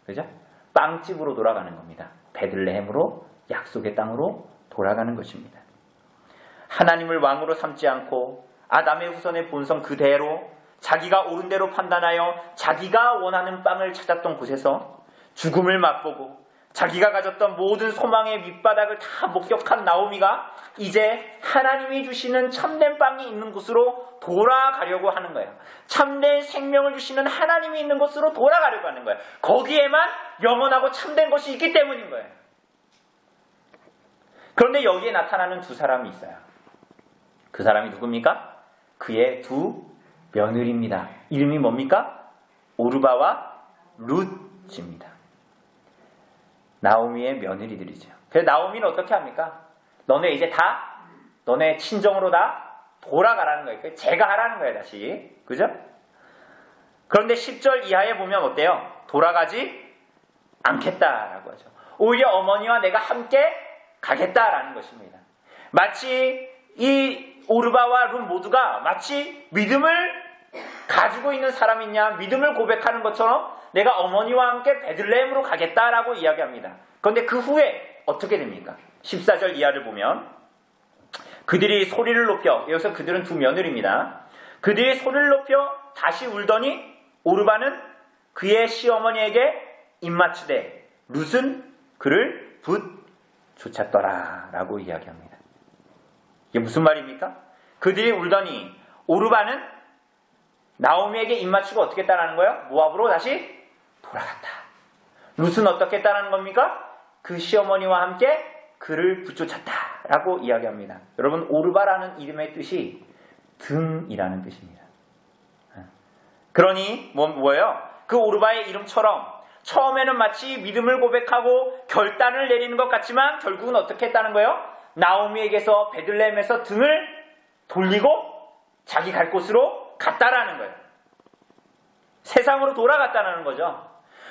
그죠? 빵집으로 돌아가는 겁니다. 베들레헴으로 약속의 땅으로 돌아가는 것입니다. 하나님을 왕으로 삼지 않고 아담의 후손의 본성 그대로 자기가 옳은 대로 판단하여 자기가 원하는 빵을 찾았던 곳에서 죽음을 맛보고 자기가 가졌던 모든 소망의 밑바닥을 다 목격한 나오미가 이제 하나님이 주시는 참된 빵이 있는 곳으로 돌아가려고 하는 거예요. 참된 생명을 주시는 하나님이 있는 곳으로 돌아가려고 하는 거예요. 거기에만 영원하고 참된 것이 있기 때문인 거예요. 그런데 여기에 나타나는 두 사람이 있어요. 그 사람이 누굽니까? 그의 두 며느리입니다. 이름이 뭡니까? 오르바와 룻입니다. 나오미의 며느리들이죠. 그래서 나오미는 어떻게 합니까? 너네 이제 다 너네 친정으로 다 돌아가라는 거예요. 제가 하라는 거예요, 다시. 그죠? 그런데 10절 이하에 보면 어때요? 돌아가지 않겠다라고 하죠. 오히려 어머니와 내가 함께 가겠다라는 것입니다. 마치 이 오르바와 룻 모두가 마치 믿음을 가지고 있는 사람이냐, 믿음을 고백하는 것처럼 내가 어머니와 함께 베들레헴으로 가겠다라고 이야기합니다. 그런데 그 후에 어떻게 됩니까? 14절 이하를 보면 그들이 소리를 높여, 여기서 그들은 두 며느리입니다. 그들이 소리를 높여 다시 울더니 오르바는 그의 시어머니에게 입맞추되 룻은 그를 쫓았더라 라고 이야기합니다. 이게 무슨 말입니까? 그들이 울더니 오르바는 나오미에게 입맞추고 어떻게 했다는 거예요? 모압으로 다시 돌아갔다. 룻은 어떻게 했다는 겁니까? 그 시어머니와 함께 그를 붙쫓았다라고 이야기합니다. 여러분, 오르바라는 이름의 뜻이 등이라는 뜻입니다. 그러니 뭐예요? 그 오르바의 이름처럼 처음에는 마치 믿음을 고백하고 결단을 내리는 것 같지만 결국은 어떻게 했다는 거예요? 나오미에게서 베들레헴에서 등을 돌리고 자기 갈 곳으로 갔다라는 거예요. 세상으로 돌아갔다는 거죠.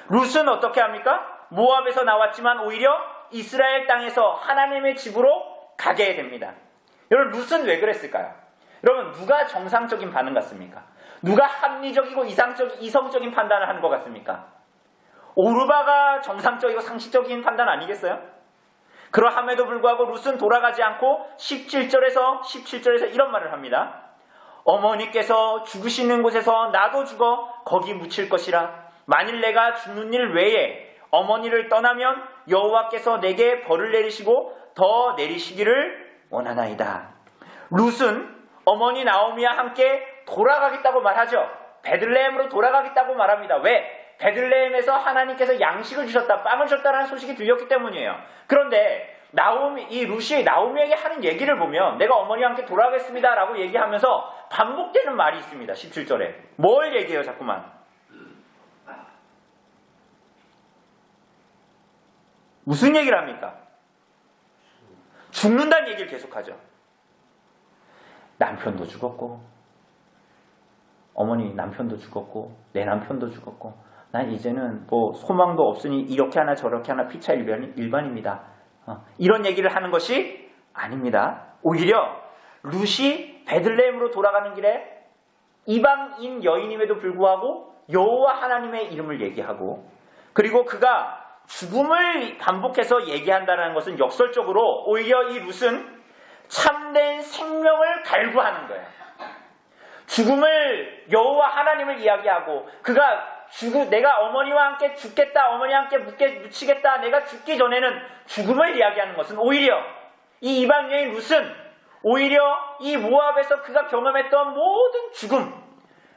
룻은 어떻게 합니까? 모압에서 나왔지만 오히려 이스라엘 땅에서 하나님의 집으로 가게 됩니다. 여러분, 룻은 왜 그랬을까요? 여러분, 누가 정상적인 반응 같습니까? 누가 합리적이고 이성적인 판단을 하는 것 같습니까? 오르바가 정상적이고 상식적인 판단 아니겠어요? 그러함에도 불구하고 룻은 돌아가지 않고 17절에서 이런 말을 합니다. 어머니께서 죽으시는 곳에서 나도 죽어 거기 묻힐 것이라. 만일 내가 죽는 일 외에 어머니를 떠나면 여호와께서 내게 벌을 내리시고 더 내리시기를 원하나이다. 룻은 어머니 나오미와 함께 돌아가겠다고 말하죠. 베들레헴으로 돌아가겠다고 말합니다. 왜? 베들레헴에서 하나님께서 양식을 주셨다, 빵을 주셨다라는 소식이 들렸기 때문이에요. 그런데 이 룻이 나오미에게 하는 얘기를 보면 내가 어머니와 함께 돌아가겠습니다 라고 얘기하면서 반복되는 말이 있습니다. 17절에. 뭘 얘기해요, 자꾸만? 무슨 얘기를 합니까? 죽는다는 얘기를 계속하죠. 남편도 죽었고, 어머니 남편도 죽었고, 내 남편도 죽었고, 난 이제는 뭐 소망도 없으니 이렇게 하나 저렇게 하나 피차 일반입니다. 이런 얘기를 하는 것이 아닙니다. 오히려 룻이 베들레헴으로 돌아가는 길에 이방인 여인임에도 불구하고 여호와 하나님의 이름을 얘기하고, 그리고 그가 죽음을 반복해서 얘기한다는 것은 역설적으로 오히려 이 룻은 참된 생명을 갈구하는 거예요. 죽음을 여호와 하나님을 이야기하고 그가 내가 어머니와 함께 죽겠다, 어머니와 함께 묻히겠다, 내가 죽기 전에는 죽음을 이야기하는 것은 오히려 이 이방 여인 룻은 오히려 이 모압에서 그가 경험했던 모든 죽음,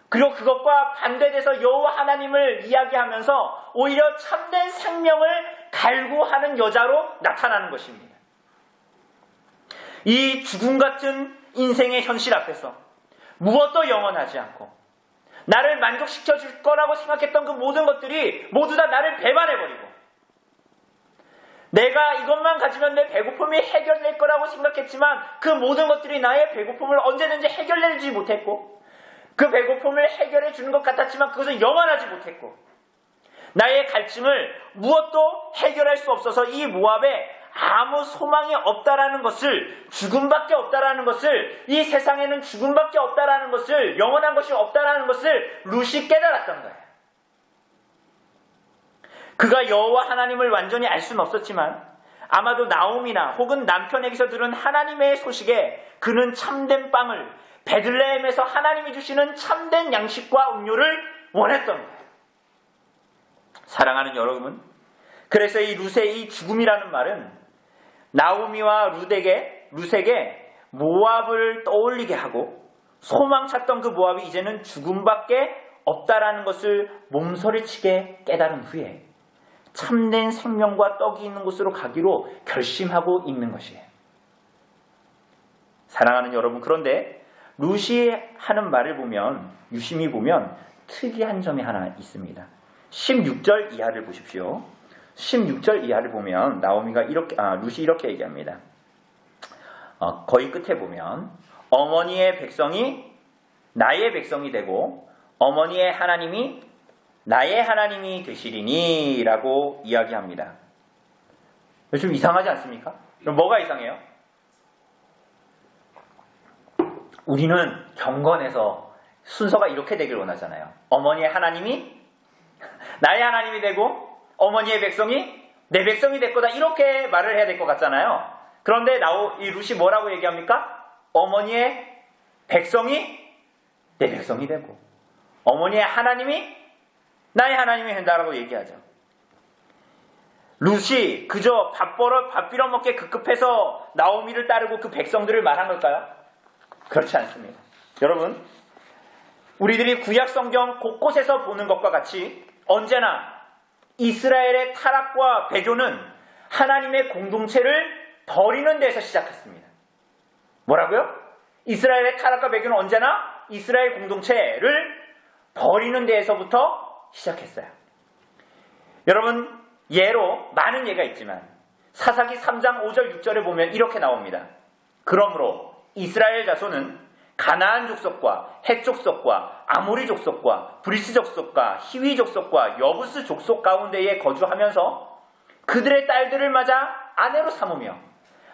그리고 그것과 반대돼서 여호와 하나님을 이야기하면서 오히려 참된 생명을 갈구하는 여자로 나타나는 것입니다. 이 죽음 같은 인생의 현실 앞에서 무엇도 영원하지 않고 나를 만족시켜 줄 거라고 생각했던 그 모든 것들이 모두 다 나를 배반해버리고, 내가 이것만 가지면 내 배고픔이 해결될 거라고 생각했지만 그 모든 것들이 나의 배고픔을 언제든지 해결내지 못했고, 그 배고픔을 해결해 주는 것 같았지만 그것은 영원하지 못했고, 나의 갈증을 무엇도 해결할 수 없어서 이 모압에 아무 소망이 없다라는 것을, 죽음밖에 없다라는 것을, 이 세상에는 죽음밖에 없다라는 것을, 영원한 것이 없다라는 것을 룻이 깨달았던 거예요. 그가 여호와 하나님을 완전히 알 수는 없었지만 아마도 나오미나 혹은 남편에게서 들은 하나님의 소식에 그는 참된 빵을, 베들레헴에서 하나님이 주시는 참된 양식과 음료를 원했던 거예요. 사랑하는 여러분, 그래서 이 룻의 이 죽음이라는 말은 나오미와 룻에게 모압을 떠올리게 하고 소망 찾던 그 모압이 이제는 죽음밖에 없다라는 것을 몸서리치게 깨달은 후에 참된 생명과 떡이 있는 곳으로 가기로 결심하고 있는 것이에요. 사랑하는 여러분, 그런데 루시 하는 말을 보면, 유심히 보면 특이한 점이 하나 있습니다. 16절 이하를 보십시오. 16절 이하를 보면 나오미가 루시 이렇게 얘기합니다. 거의 끝에 보면 어머니의 백성이 나의 백성이 되고 어머니의 하나님이 나의 하나님이 되시리니 라고 이야기합니다. 좀 이상하지 않습니까? 그럼 뭐가 이상해요? 우리는 경건해서 순서가 이렇게 되길 원하잖아요. 어머니의 하나님이 나의 하나님이 되고 어머니의 백성이 내 백성이 될 거다, 이렇게 말을 해야 될 것 같잖아요. 그런데 이 루시 뭐라고 얘기합니까? 어머니의 백성이 내 백성이 되고 어머니의 하나님이 나의 하나님이 된다라고 얘기하죠. 루시 그저 밥 빌어먹게 급급해서 나오미를 따르고 그 백성들을 말한 걸까요? 그렇지 않습니다. 여러분, 우리들이 구약 성경 곳곳에서 보는 것과 같이 언제나 이스라엘의 타락과 배교는 하나님의 공동체를 버리는 데서 시작했습니다. 뭐라고요? 이스라엘의 타락과 배교는 언제나 이스라엘 공동체를 버리는 데에서부터 시작했어요. 여러분, 예로 많은 예가 있지만 사사기 3장 5절 6절에 보면 이렇게 나옵니다. 그러므로 이스라엘 자손은 가나안 족속과 헷 족속과 아모리 족속과 브리스 족속과 히위 족속과 여부스 족속 가운데에 거주하면서 그들의 딸들을 맞아 아내로 삼으며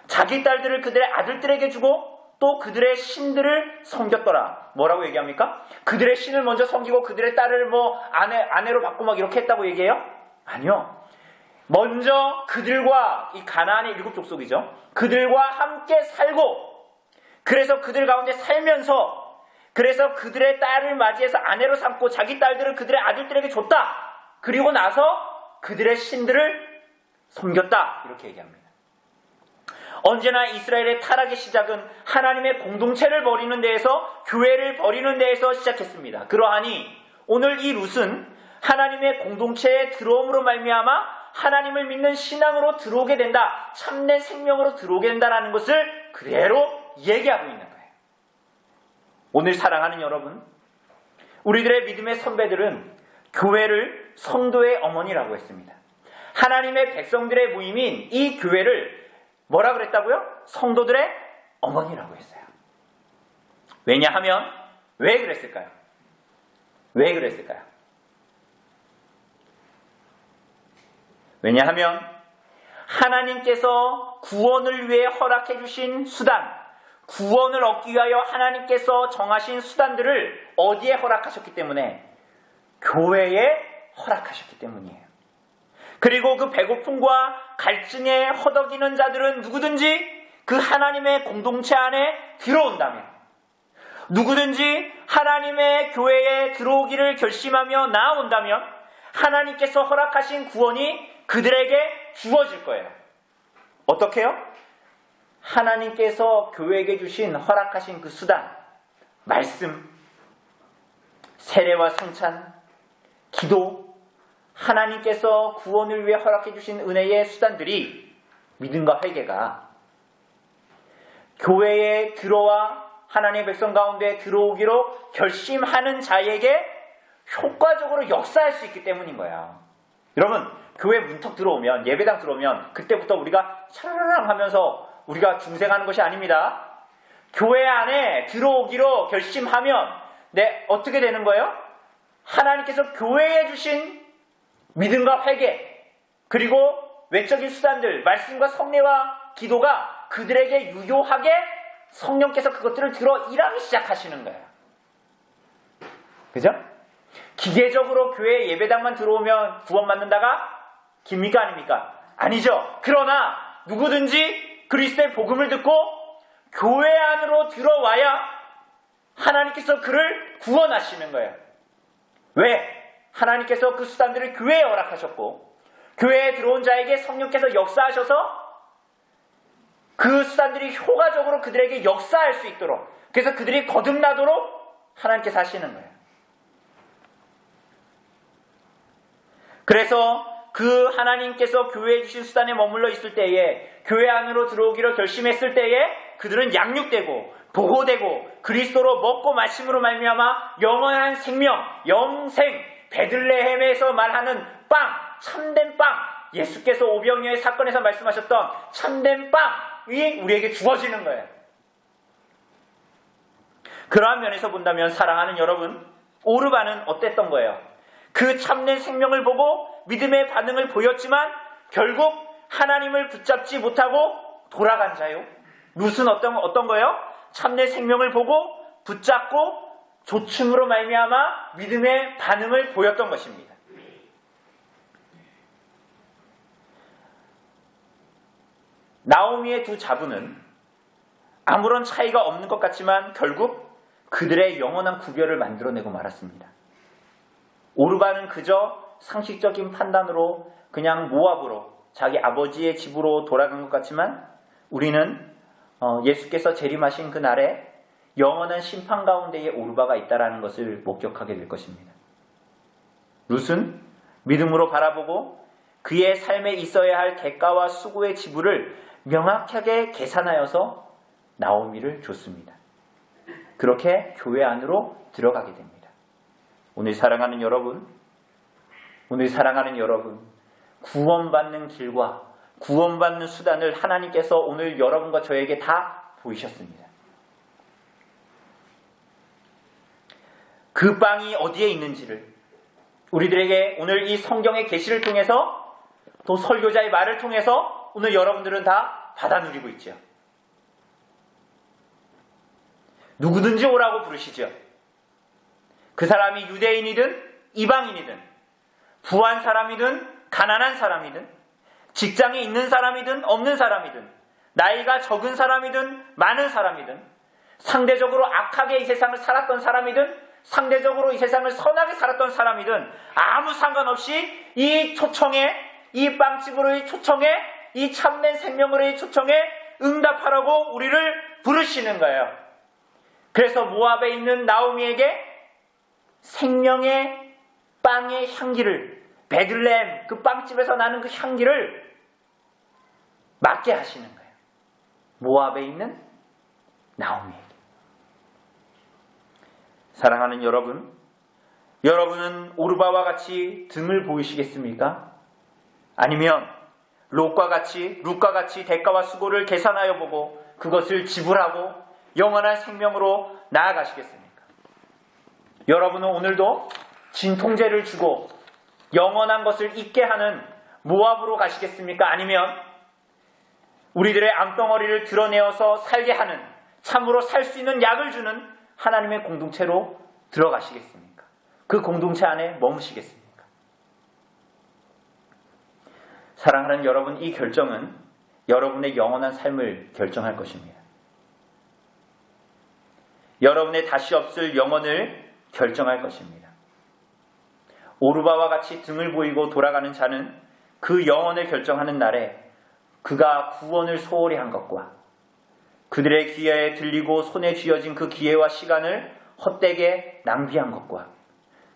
자기 딸들을 그들의 아들들에게 주고 또 그들의 신들을 섬겼더라. 뭐라고 얘기합니까? 그들의 신을 먼저 섬기고 그들의 딸을 아내로 받고 막 이렇게 했다고 얘기해요? 아니요. 먼저 그들과, 이 가나안의 7 족속이죠. 그들과 함께 살고, 그래서 그들 가운데 살면서, 그래서 그들의 딸을 맞이해서 아내로 삼고 자기 딸들을 그들의 아들들에게 줬다. 그리고 나서 그들의 신들을 섬겼다. 이렇게 얘기합니다. 언제나 이스라엘의 타락의 시작은 하나님의 공동체를 버리는 데에서, 교회를 버리는 데에서 시작했습니다. 그러하니 오늘 이 룻은 하나님의 공동체에 들어옴으로 말미암아 하나님을 믿는 신앙으로 들어오게 된다, 참된 생명으로 들어오게 된다라는 것을 그대로 얘기하고 있는 거예요. 오늘 사랑하는 여러분, 우리들의 믿음의 선배들은 교회를 성도의 어머니라고 했습니다. 하나님의 백성들의 모임인 이 교회를 뭐라 그랬다고요? 성도들의 어머니라고 했어요. 왜냐하면 왜 그랬을까요? 왜 그랬을까요? 왜냐하면 하나님께서 구원을 위해 허락해 주신 수단, 구원을 얻기 위하여 하나님께서 정하신 수단들을 어디에 허락하셨기 때문에? 교회에 허락하셨기 때문이에요. 그리고 그 배고픔과 갈증에 허덕이는 자들은 누구든지 그 하나님의 공동체 안에 들어온다면, 누구든지 하나님의 교회에 들어오기를 결심하며 나아온다면 하나님께서 허락하신 구원이 그들에게 주어질 거예요. 어떻게요? 하나님께서 교회에게 주신, 허락하신 그 수단, 말씀, 세례와 성찬, 기도, 하나님께서 구원을 위해 허락해 주신 은혜의 수단들이, 믿음과 회개가 교회에 들어와 하나님의 백성 가운데 들어오기로 결심하는 자에게 효과적으로 역사할 수 있기 때문인 거야. 여러분, 교회 문턱 들어오면, 예배당 들어오면 그때부터 우리가 차라랑 하면서 우리가 중생하는 것이 아닙니다. 교회 안에 들어오기로 결심하면 어떻게 되는 거예요? 하나님께서 교회에 주신 믿음과 회개, 그리고 외적인 수단들, 말씀과 성례와 기도가 그들에게 유효하게 성령께서 그것들을 들어 일하기 시작하시는 거예요. 그죠? 기계적으로 교회 예배당만 들어오면 구원받는다가 깁니까 아닙니까? 아니죠. 그러나 누구든지 그리스도의 복음을 듣고 교회 안으로 들어와야 하나님께서 그를 구원하시는 거예요. 왜? 하나님께서 그 수단들을 교회에 허락하셨고, 교회에 들어온 자에게 성령께서 역사하셔서 그 수단들이 효과적으로 그들에게 역사할 수 있도록, 그래서 그들이 거듭나도록 하나님께서 하시는 거예요. 그래서 그 하나님께서 교회에 주신 수단에 머물러 있을 때에, 교회 안으로 들어오기로 결심했을 때에 그들은 양육되고 보호되고 그리스도로 먹고 마심으로 말미암아 영원한 생명, 영생, 베들레헴에서 말하는 빵, 참된 빵, 예수께서 오병이어의 사건에서 말씀하셨던 참된 빵이 우리에게 주어지는 거예요. 그러한 면에서 본다면 사랑하는 여러분, 오르반은 어땠던 거예요? 그 참된 생명을 보고 믿음의 반응을 보였지만 결국 하나님을 붙잡지 못하고 돌아간 자요. 룻은 어떤 거예요? 참된 생명을 보고 붙잡고 조충으로 말미암아 믿음의 반응을 보였던 것입니다. 나오미의 두 자부는 아무런 차이가 없는 것 같지만 결국 그들의 영원한 구별을 만들어내고 말았습니다. 오르반은 그저 상식적인 판단으로 그냥 모압으로 자기 아버지의 집으로 돌아간 것 같지만 우리는 예수께서 재림하신 그 날에 영원한 심판 가운데에 오르바가 있다는 것을 목격하게 될 것입니다. 룻은 믿음으로 바라보고 그의 삶에 있어야 할 대가와 수고의 지불을 명확하게 계산하여서 나오미를 줬습니다. 그렇게 교회 안으로 들어가게 됩니다. 오늘 사랑하는 여러분, 구원받는 길과 구원받는 수단을 하나님께서 오늘 여러분과 저에게 다 보이셨습니다. 그 빵이 어디에 있는지를 우리들에게 오늘 이 성경의 계시를 통해서 또 설교자의 말을 통해서 오늘 여러분들은 다 받아 누리고 있죠. 누구든지 오라고 부르시죠. 그 사람이 유대인이든 이방인이든 부한 사람이든 가난한 사람이든 직장에 있는 사람이든 없는 사람이든 나이가 적은 사람이든 많은 사람이든 상대적으로 악하게 이 세상을 살았던 사람이든 상대적으로 이 세상을 선하게 살았던 사람이든 아무 상관없이 이 초청에, 이 빵집으로의 초청에, 이 참된 생명으로의 초청에 응답하라고 우리를 부르시는 거예요. 그래서 모압에 있는 나오미에게 생명의 빵의 향기를, 베들레헴 그 빵집에서 나는 그 향기를 맡게 하시는 거예요. 모압에 있는 나오미에게. 사랑하는 여러분, 여러분은 오르바와 같이 등을 보이시겠습니까? 아니면 룻과 같이 대가와 수고를 계산하여 보고 그것을 지불하고 영원한 생명으로 나아가시겠습니까? 여러분은 오늘도 진통제를 주고 영원한 것을 잊게 하는 모압으로 가시겠습니까? 아니면 우리들의 암덩어리를 드러내어서 살게 하는, 참으로 살 수 있는 약을 주는 하나님의 공동체로 들어가시겠습니까? 그 공동체 안에 머무시겠습니까? 사랑하는 여러분, 이 결정은 여러분의 영원한 삶을 결정할 것입니다. 여러분의 다시 없을 영혼을 결정할 것입니다. 오르바와 같이 등을 보이고 돌아가는 자는 그 영혼을 결정하는 날에 그가 구원을 소홀히 한 것과 그들의 귀에 들리고 손에 쥐어진 그 기회와 시간을 헛되게 낭비한 것과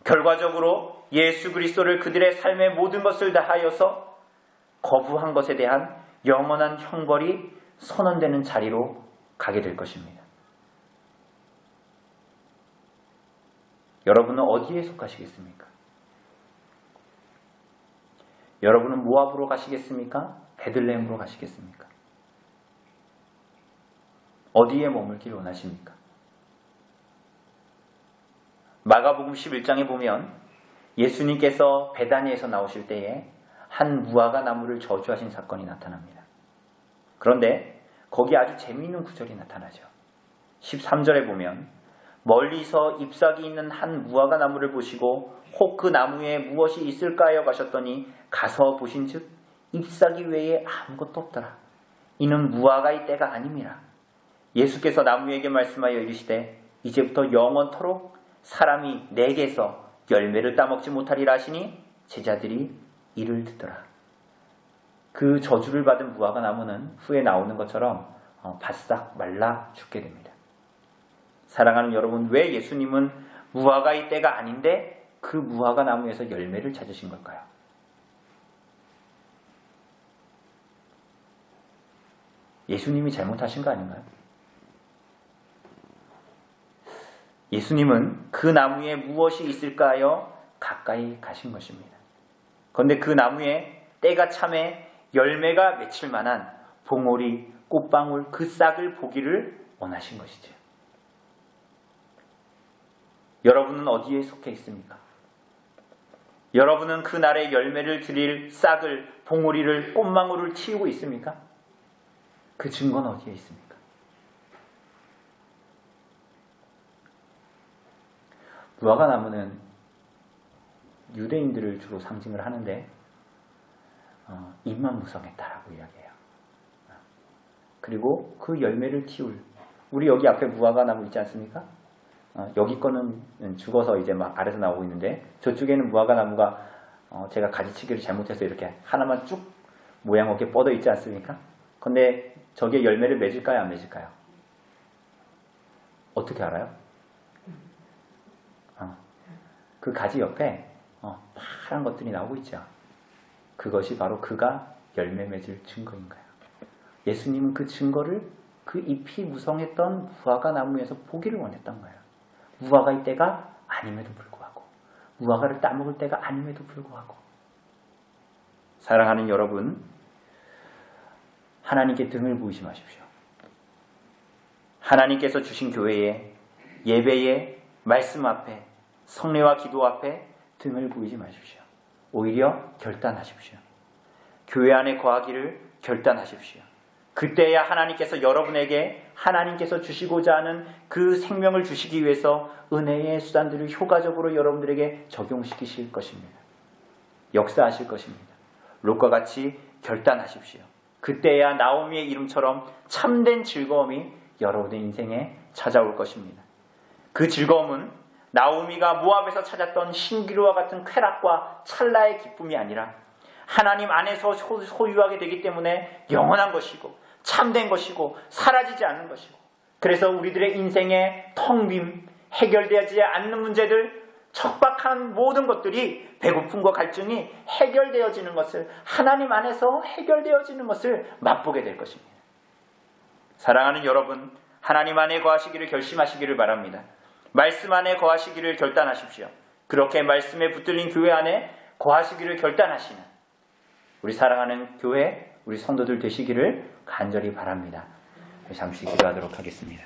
결과적으로 예수 그리스도를 그들의 삶의 모든 것을 다하여서 거부한 것에 대한 영원한 형벌이 선언되는 자리로 가게 될 것입니다. 여러분은 어디에 속하시겠습니까? 여러분은 모압으로 가시겠습니까? 베들레헴으로 가시겠습니까? 어디에 머물길 원하십니까? 마가복음 11장에 보면 예수님께서 베다니에서 나오실 때에 한 무화과 나무를 저주하신 사건이 나타납니다. 그런데 거기 아주 재미있는 구절이 나타나죠. 13절에 보면 멀리서 잎사귀 있는 한 무화과 나무를 보시고 혹 그 나무에 무엇이 있을까요? 가셨더니 가서 보신즉 잎사귀 외에 아무것도 없더라. 이는 무화과의 때가 아님이라. 예수께서 나무에게 말씀하여 이르시되 이제부터 영원토록 사람이 내게서 열매를 따먹지 못하리라 하시니 제자들이 이를 듣더라. 그 저주를 받은 무화과 나무는 후에 나오는 것처럼 바싹 말라 죽게 됩니다. 사랑하는 여러분, 왜 예수님은 무화과의 때가 아닌데 그 무화과 나무에서 열매를 찾으신 걸까요? 예수님이 잘못하신 거 아닌가요? 예수님은 그 나무에 무엇이 있을까 하여 가까이 가신 것입니다. 그런데 그 나무에 때가 참에 열매가 맺힐 만한 봉오리, 꽃방울 그 싹을 보기를 원하신 것이죠. 여러분은 어디에 속해 있습니까? 여러분은 그날의 열매를 드릴 싹을, 봉오리를, 꽃망울을 틔우고 있습니까? 그 증거는 어디에 있습니까? 무화과나무는 유대인들을 주로 상징을 하는데 입만 무성했다라고 이야기해요. 그리고 그 열매를 틔울, 우리 여기 앞에 무화과나무 있지 않습니까? 여기 거는 죽어서 이제 막 아래서 나오고 있는데 저쪽에는 무화과나무가 제가 가지치기를 잘못해서 이렇게 하나만 쭉 모양 없게 뻗어 있지 않습니까? 근데 저게 열매를 맺을까요? 안 맺을까요? 어떻게 알아요? 그 가지 옆에 파란 것들이 나오고 있죠. 그것이 바로 그가 열매 맺을 증거인 거예요. 예수님은 그 증거를 그 잎이 무성했던 무화과 나무에서 보기를 원했던 거예요. 무화과의 때가 아님에도 불구하고, 무화과를 따먹을 때가 아님에도 불구하고. 사랑하는 여러분, 하나님께 등을 보이지 마십시오. 하나님께서 주신 교회에, 예배에, 말씀 앞에, 성례와 기도 앞에 등을 보이지 마십시오. 오히려 결단하십시오. 교회 안에 거하기를 결단하십시오. 그때야 하나님께서 여러분에게 하나님께서 주시고자 하는 그 생명을 주시기 위해서 은혜의 수단들을 효과적으로 여러분들에게 적용시키실 것입니다. 역사하실 것입니다. 롯과 같이 결단하십시오. 그때야 나오미의 이름처럼 참된 즐거움이 여러분의 인생에 찾아올 것입니다. 그 즐거움은 나오미가 모압에서 찾았던 신기루와 같은 쾌락과 찰나의 기쁨이 아니라 하나님 안에서 소유하게 되기 때문에 영원한 것이고 참된 것이고 사라지지 않는 것이고, 그래서 우리들의 인생의 텅 빔, 해결되지 않는 문제들, 척박한 모든 것들이, 배고픔과 갈증이 해결되어지는 것을, 하나님 안에서 해결되어지는 것을 맛보게 될 것입니다. 사랑하는 여러분, 하나님 안에 거하시기를 결심하시기를 바랍니다. 말씀 안에 거하시기를 결단하십시오. 그렇게 말씀에 붙들린 교회 안에 거하시기를 결단하시는 우리 사랑하는 교회, 우리 성도들 되시기를 간절히 바랍니다. 잠시 기도하도록 하겠습니다.